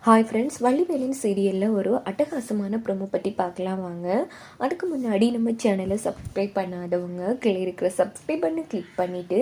Hi friends, வள்ளிவேலின் சீரியலில் ஒரு அட்டகாசமான ப்ரோமோ பற்றி பார்க்கலாம் வாங்க. அதுக்கு முன்னாடி நம்ம சேனலை சப்ஸ்கிரைப் பண்ணாதவங்க கீழே இருக்கிற சப்ஸ்கிரைப் பண்ணி கிளிக் பண்ணிவிட்டு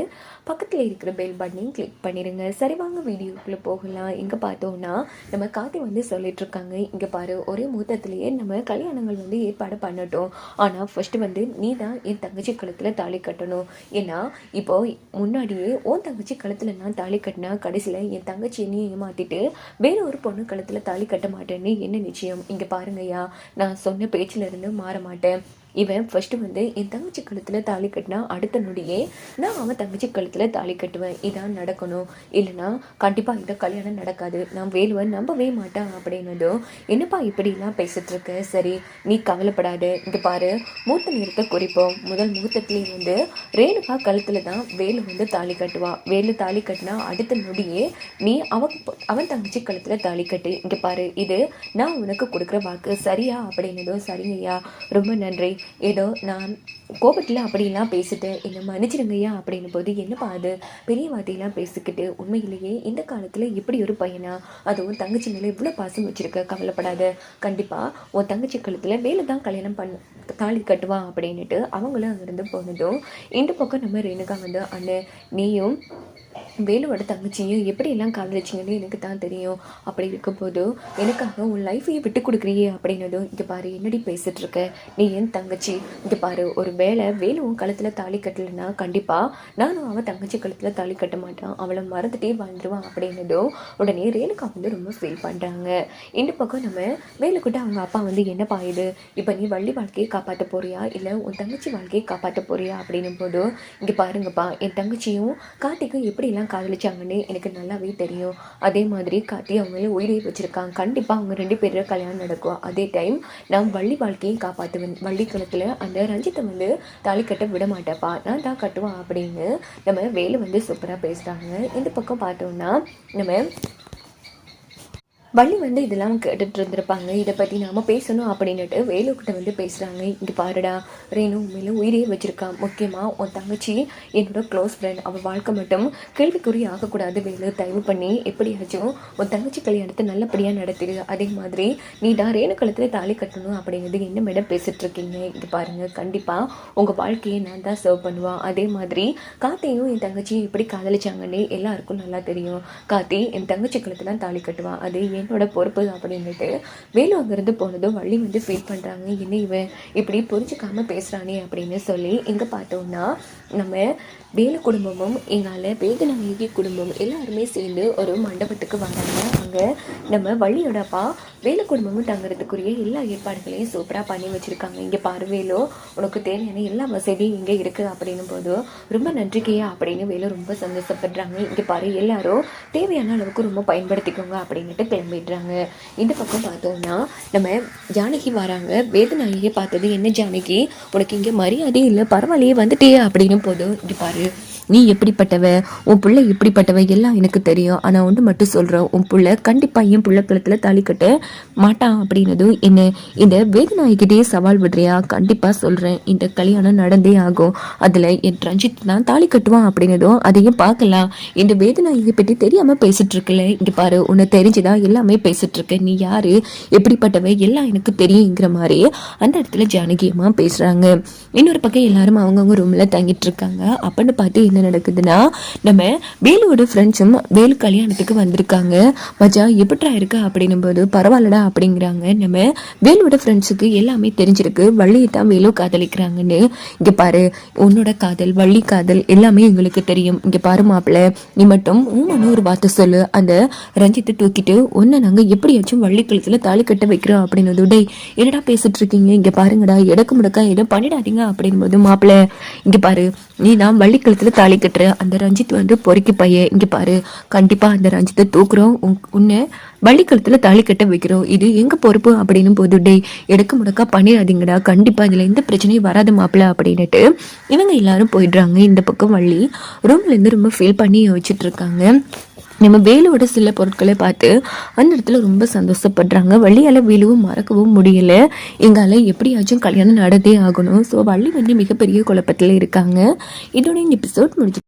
பக்கத்தில் இருக்கிற பெல் பட்டனையும் கிளிக் பண்ணிடுங்க. சரி வாங்க வீடியோக்குள்ளே போகலாம். இங்கே பார்த்தோன்னா நம்ம கார்த்தி சொல்லிகிட்ருக்காங்க, இங்கே பாரு ஒரே முகூர்த்தத்துலேயே நம்ம கல்யாணங்கள் ஏற்பாடு பண்ணட்டும். ஆனால் ஃபஸ்ட்டு நீ தான் என் தங்கச்சி கழுத்தில் தாலி கட்டணும். ஏன்னா இப்போது முன்னாடியே உன் தங்கச்சி கழுத்தில் நான் தாலி கட்டினா கடைசியில் என் தங்கச்சியை நீ ஏமாற்றிட்டு வேறு ஒரு பொண்ணு கழுத்தில் தாலி கட்ட மாட்டேன்னு என்ன நிச்சயம்? இங்கே பாருங்கய்யா, நான் சொன்ன பேச்சில் இருந்து மாற மாட்டேன். இவன் ஃபஸ்ட்டு என் தங்கச்சி கழுத்தில் தாலி கட்டினா அடுத்த நொடியே நான் அவன் தங்கச்சி கழுத்தில் தாலி கட்டுவேன். இதான் நடக்கணும், இல்லைனா கண்டிப்பாக இந்த கல்யாணம் நடக்காது. நான் வேலுவன் நம்பவே மாட்டேன் அப்படின்னதும், என்னப்பா இப்படிலாம் பேசிகிட்ருக்க? சரி நீ கவலைப்படாது, இங்கே பாரு மூத்த நேரத்தை குறிப்போம். முதல் முகூர்த்தத்துலேயே ரேணுகா கழுத்தில் தான் வேலு தாலி கட்டுவான். வேலு தாலி கட்டினா அடுத்த நொடியே நீ அவன் தங்கச்சி கழுத்தில் தாலி கட்டு. இங்கே பாரு, இது நான் உனக்கு கொடுக்குற வாக்கு, சரியா? அப்படின்னதும், சரிங்கய்யா, ரொம்ப நன்றி. ஏதோ நான் கோபத்தில் அப்படிலாம் பேசிட்டு என்னை மன்னிச்சிடுங்கய்யா அப்படின்னு போது, என்னப்பா அது பெரிய வார்த்தையெல்லாம் பேசிக்கிட்டு, உண்மையிலேயே இந்த காலத்தில் இப்படி ஒரு பையனா? அதுவும் தங்கச்சி மேலே இவ்வளோ பாசம் வச்சுருக்க, கவலைப்படாத. கண்டிப்பாக உன் தங்கச்சி கழுத்தில் வேலை தான் கல்யாணம் தாலி கட்டுவான் அப்படின்ட்டு அவங்களும் அங்கேருந்து போனதும், இந்த பக்கம் நம்ம ரேணுகா அண்ணன் நீயும் வேலுவோட தங்கச்சியும் எப்படியெல்லாம் காதலிச்சிங்கன்னு எனக்கு தான் தெரியும். அப்படி இருக்கும்போது எனக்காக உன் லைஃபையே விட்டு கொடுக்குறியே அப்படின்னதும், இங்கே பாரு என்னடி பேசிகிட்ருக்க, நீ என் தங்கச்சி. இங்கே பாரு, ஒரு வேளை வேலுவும் கழுத்தில் தாலி கட்டலைன்னா கண்டிப்பாக நானும் அவன் தங்கச்சி கழுத்தில் தாலி கட்ட மாட்டான், அவளை மறந்துட்டே வாழ்ந்துருவான் அப்படின்னதும் உடனே ரேணுகா ரொம்ப ஃபீல் பண்ணுறாங்க. இந்த பக்கம் நம்ம வேலுக்கிட்ட அவங்க அப்பா என்னப்பா இது, இப்போ நீ வள்ளி வாழ்க்கையை காப்பாற்ற போறியா இல்லை உன் தங்கச்சி வாழ்க்கையை காப்பாற்ற போறியா அப்படின்னும் போது, இங்கே பாருங்கப்பா, என் தங்கச்சியும் கார்த்திக்கும் எப்படிலாம் காதலிச்சாங்கன்னு எனக்கு நல்லாவே தெரியும். அதே மாதிரி கார்த்தி அவங்களே உயிரை வச்சிருக்காங்க. கண்டிப்பாக அவங்க 2 பேரும் கல்யாணம் நடக்கும். அதே டைம் நான் வள்ளி வாழ்க்கையை காப்பாற்றுவேன். வள்ளி குளத்தில் அந்த ரஞ்சித்தை தாலி கட்ட விட மாட்டேப்பா, நான் தான் கட்டுவான் அப்படின்னு நம்ம வேலு சூப்பராக பேசுகிறாங்க. இந்த பக்கம் பார்த்தோம்னா நம்ம வள்ளி இதெல்லாம் கேட்டுட்டு இருந்திருப்பாங்க. இதை பற்றி நாம் பேசணும் அப்படின்னுட்டு வேலுக்கிட்ட பேசுகிறாங்க. இங்கே பாருடா, ரேணு உண்மையில உயிரையே வச்சுருக்கான். முக்கியமாக உன் தங்கச்சி என்னோட க்ளோஸ் ஃப்ரெண்ட், அவள் வாழ்க்கை மட்டும் கேள்விக்குறி ஆகக்கூடாது. வேலு தயவு பண்ணி எப்படியாச்சும் உன் தங்கச்சி கல்யாணத்தை நல்லபடியாக நடத்திடு. அதே மாதிரி நீ தான் ரேணு கழுத்தில் தாலி கட்டணும் அப்படிங்கிறது என்ன மேடம் பேசிகிட்ருக்கீங்க? இது பாருங்கள், கண்டிப்பாக உங்கள் வாழ்க்கையை நான் தான் சர்வ் பண்ணுவான். அதே மாதிரி கார்த்தியும் என் தங்கச்சியும் எப்படி காதலிச்சாங்கன்னு எல்லாருக்கும் நல்லா தெரியும். கார்த்தி என் தங்கச்சி கழுத்தில் தாலி கட்டுவான், அது என்னோட பொறுப்பு அப்படின்ட்டு வேலு அங்கிருந்து போனதும் வள்ளி ஃபீல் பண்ணுறாங்க. என்ன இவன் இப்படி புரிஞ்சுக்காமல் பேசுகிறானே அப்படின்னு சொல்லி இங்கே பார்த்தோம்னா நம்ம வேலு குடும்பமும் எங்கால வேதநாயகி குடும்பம் எல்லாருமே சேர்ந்து ஒரு மண்டபத்துக்கு வராங்க. அங்கே நம்ம வள்ளியோட அப்பா வேலு குடும்பமும் தங்குறதுக்குரிய எல்லா ஏற்பாடுகளையும் சூப்பராக பண்ணி வச்சுருக்காங்க. இங்கே பாரு வேலு, உனக்கு தேவையான எல்லா வசதியும் இங்கே இருக்குது அப்படின்னும் போது, ரொம்ப நன்றிக்கையா அப்படின்னு வேலு ரொம்ப சந்தோஷப்படுறாங்க. இங்கே பாரு, எல்லாரும் தேவையான அளவுக்கு ரொம்ப பயன்படுத்திக்கோங்க அப்படின்ட்டு கிளம்பிடுறாங்க. இந்த பக்கம் பார்த்தோம்னா நம்ம ஜானகி வராங்க. வேதநாயகியை பார்த்தது, என்ன ஜானகி உனக்கு இங்கே மரியாதையே இல்லை, பரவாயில்லையே வந்துட்டே அப்படின்னு போதும், இங்கே பாரு நீ எப்படிப்பட்டவ, உன் பிள்ளை எப்படிப்பட்டவ எல்லாம் எனக்கு தெரியும். ஆனால் ஒன்று மட்டும் சொல்கிறேன், உன் பிள்ளை கண்டிப்பாக என் பிள்ளை கழுத்தில் தாலி கட்ட மாட்டான் அப்படின்னதும், என்ன இந்த வேதநாயகிட்டே சவால் விடுறியா? கண்டிப்பாக சொல்கிறேன், இந்த கல்யாணம் நடந்தே ஆகும். அதில் என் ரஞ்சித் தான் தாலி கட்டுவான் அப்படின்னதும், அதையும் பார்க்கலாம். இந்த வேதநாயகி பற்றி தெரியாமல் பேசிட்டு இருக்கல. இங்கே பாரு, உன்னை தெரிஞ்சுதான் எல்லாமே பேசிட்டு இருக்க. நீ யாரு, எப்படிப்பட்டவ எல்லாம் எனக்கு தெரியுங்கிற மாதிரி அந்த இடத்துல ஜானகியமாக பேசுகிறாங்க. இன்னொரு பக்கம் எல்லாரும் அவங்கவுங்க ரூமில் தங்கிட்டு இருக்காங்க. அப்படின்னு பார்த்து என்ன நடக்குதுன்னா, நம்ம வேலுவோட ஃப்ரெண்ட்ஸும் வேலு கல்யாணத்துக்கு வந்திருக்காங்க. மஜா எப்படா இருக்கு அப்படின்னும் போது, பரவாயில்லடா அப்படிங்கிறாங்க. நம்ம வேலுவோட ஃப்ரெண்ட்ஸுக்கு எல்லாமே தெரிஞ்சிருக்கு, வள்ளியை தான் வேலு காதலிக்கிறாங்கன்னு. இங்கே பாரு, உன்னோட காதல் வள்ளி காதல் எல்லாமே எங்களுக்கு தெரியும். இங்கே பாரு மாப்பிள்ள, நீ மட்டும் ஒரு வார்த்தை சொல்லு, அந்த ரஞ்சித்தை தூக்கிட்டு உன்னை நாங்கள் எப்படியாச்சும் வள்ளி கழுத்தில் தாலி கட்ட வைக்கிறோம் அப்படின்னு. டேய் என்னடா பேசிட்டு இருக்கீங்க, இங்கே பாருங்கடா, எடக்கு முடக்கா எதுவும் பண்ணிடாதீங்க அப்படின் போது, மாப்பிள்ள இங்கே பாரு, நீ நான் வள்ளி கழுத்தில் தாலி கட்டுற அந்த ரஞ்சித் பொறுக்கி பையன். இங்கே பாரு, கண்டிப்பாக அந்த ரஞ்சித்தை தூக்குறோம், உன்னை வள்ளிக்கழுத்தில் தாலி கட்ட வைக்கிறோம், இது எங்கள் பொறுப்பு அப்படின்னு போது, டே எடுக்க முடக்கா பண்ணிடாதீங்கடா, கண்டிப்பாக இதில் எந்த பிரச்சனையும் வராது மாப்பிள்ள அப்படின்னுட்டு இவங்க எல்லாரும் போயிடுறாங்க. இந்த பக்கம் வள்ளி ரூம்லேருந்து ரொம்ப ஃபீல் பண்ணி யோசிச்சுட்டு இருக்காங்க. நம்ம வேலுவோட சில பொருட்களை பார்த்து அந்த இடத்துல ரொம்ப சந்தோஷப்படுறாங்க. வள்ளியால் வேலுவும் மறக்கவும் முடியலை. எங்கால எப்படியாச்சும் கல்யாணம் நடந்தே ஆகணும். ஸோ வள்ளி மிகப்பெரிய குழப்பத்தில் இருக்காங்க. இதோட இந்த எபிசோட் முடிஞ்சு.